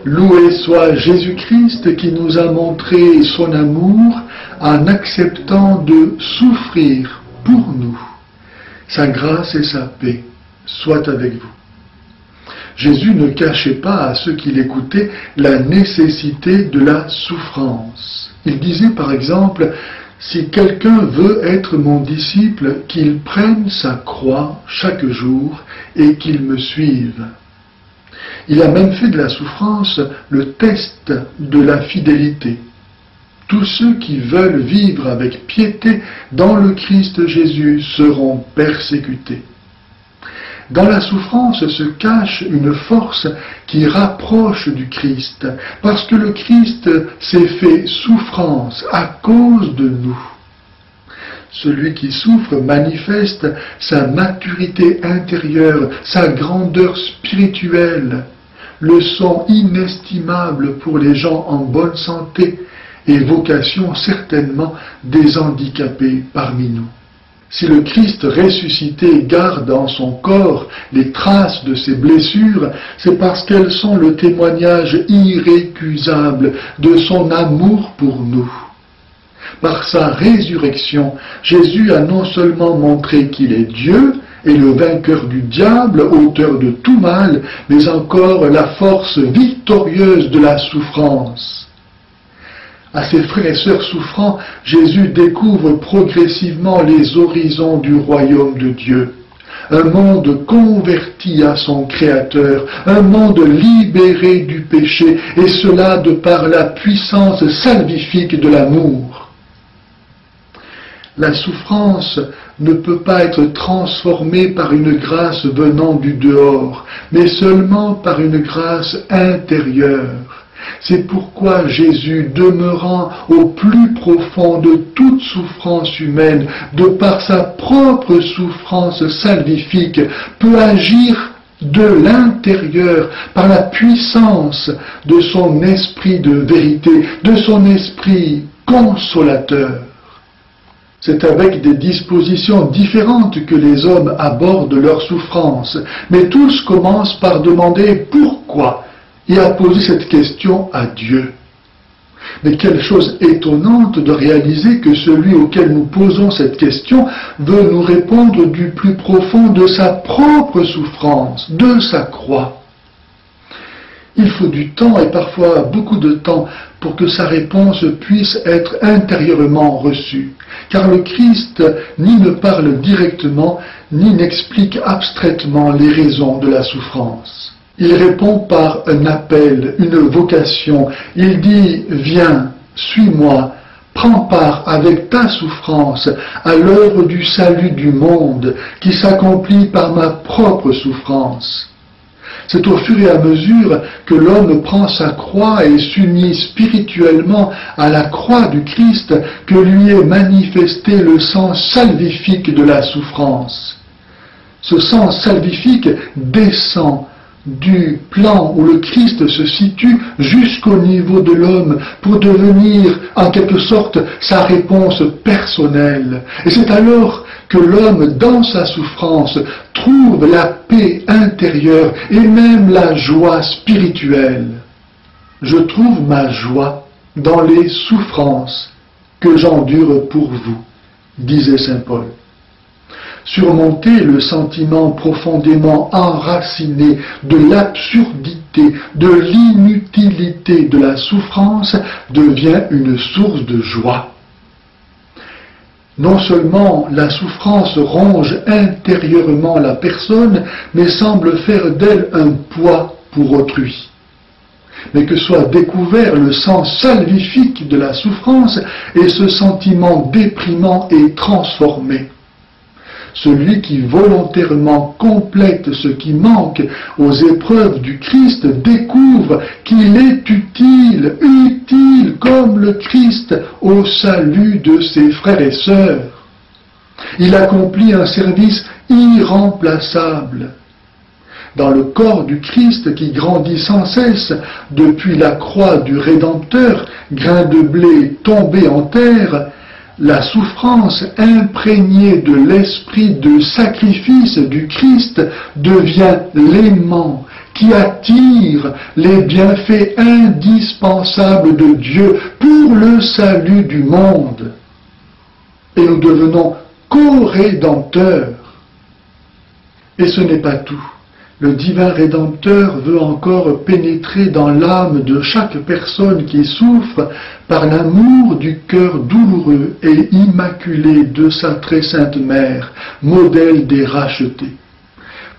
Loué soit Jésus-Christ qui nous a montré son amour en acceptant de souffrir pour nous. Sa grâce et sa paix soient avec vous. Jésus ne cachait pas à ceux qui l'écoutaient la nécessité de la souffrance. Il disait par exemple, « Si quelqu'un veut être mon disciple, qu'il prenne sa croix chaque jour et qu'il me suive. » Il a même fait de la souffrance le test de la fidélité. Tous ceux qui veulent vivre avec piété dans le Christ Jésus seront persécutés. Dans la souffrance se cache une force qui rapproche du Christ, parce que le Christ s'est fait souffrance à cause de nous. Celui qui souffre manifeste sa maturité intérieure, sa grandeur spirituelle, leçon inestimable pour les gens en bonne santé et vocation certainement des handicapés parmi nous. Si le Christ ressuscité garde en son corps les traces de ses blessures, c'est parce qu'elles sont le témoignage irrécusable de son amour pour nous. Par sa résurrection, Jésus a non seulement montré qu'il est Dieu et le vainqueur du diable, auteur de tout mal, mais encore la force victorieuse de la souffrance. À ses frères et sœurs souffrants, Jésus découvre progressivement les horizons du royaume de Dieu. Un monde converti à son Créateur, un monde libéré du péché, et cela de par la puissance salvifique de l'amour. La souffrance ne peut pas être transformée par une grâce venant du dehors, mais seulement par une grâce intérieure. C'est pourquoi Jésus, demeurant au plus profond de toute souffrance humaine, de par sa propre souffrance salvifique, peut agir de l'intérieur par la puissance de son esprit de vérité, de son esprit consolateur. C'est avec des dispositions différentes que les hommes abordent leur souffrance, mais tous commencent par demander pourquoi et à poser cette question à Dieu. Mais quelle chose étonnante de réaliser que celui auquel nous posons cette question veut nous répondre du plus profond de sa propre souffrance, de sa croix. Il faut du temps et parfois beaucoup de temps pour que sa réponse puisse être intérieurement reçue, car le Christ ni ne parle directement, ni n'explique abstraitement les raisons de la souffrance. Il répond par un appel, une vocation. Il dit « Viens, suis-moi, prends part avec ta souffrance à l'œuvre du salut du monde qui s'accomplit par ma propre souffrance. » C'est au fur et à mesure que l'homme prend sa croix et s'unit spirituellement à la croix du Christ que lui est manifesté le sens salvifique de la souffrance. Ce sens salvifique descend du plan où le Christ se situe jusqu'au niveau de l'homme pour devenir en quelque sorte sa réponse personnelle. Et c'est alors que l'homme, dans sa souffrance, trouve la paix intérieure et même la joie spirituelle. Je trouve ma joie dans les souffrances que j'endure pour vous, disait saint Paul. Surmonter le sentiment profondément enraciné de l'absurdité, de l'inutilité de la souffrance devient une source de joie. Non seulement la souffrance ronge intérieurement la personne, mais semble faire d'elle un poids pour autrui. Mais que soit découvert le sens salvifique de la souffrance et ce sentiment déprimant est transformé. Celui qui volontairement complète ce qui manque aux épreuves du Christ découvre qu'il est utile comme le Christ au salut de ses frères et sœurs. Il accomplit un service irremplaçable. Dans le corps du Christ qui grandit sans cesse depuis la croix du Rédempteur, grain de blé tombé en terre, la souffrance imprégnée de l'esprit de sacrifice du Christ devient l'aimant qui attire les bienfaits indispensables de Dieu pour le salut du monde. Et nous devenons co-rédempteurs. Et ce n'est pas tout. Le divin Rédempteur veut encore pénétrer dans l'âme de chaque personne qui souffre par l'amour du cœur douloureux et immaculé de sa très sainte mère, modèle des rachetés.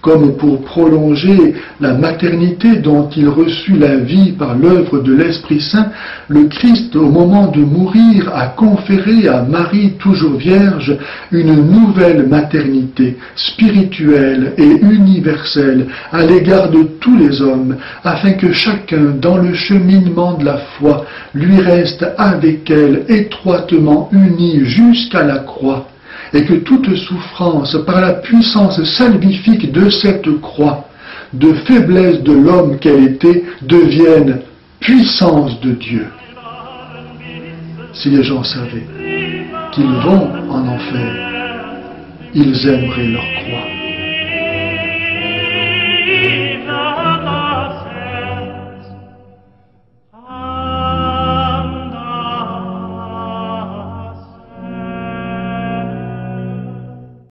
Comme pour prolonger la maternité dont il reçut la vie par l'œuvre de l'Esprit Saint, le Christ, au moment de mourir, a conféré à Marie, toujours vierge, une nouvelle maternité, spirituelle et universelle, à l'égard de tous les hommes, afin que chacun, dans le cheminement de la foi, lui reste avec elle étroitement uni jusqu'à la croix, et que toute souffrance, par la puissance salvifique de cette croix, de faiblesse de l'homme qu'elle était, devienne puissance de Dieu. Si les gens savaient qu'ils vont en enfer, ils aimeraient leur croix.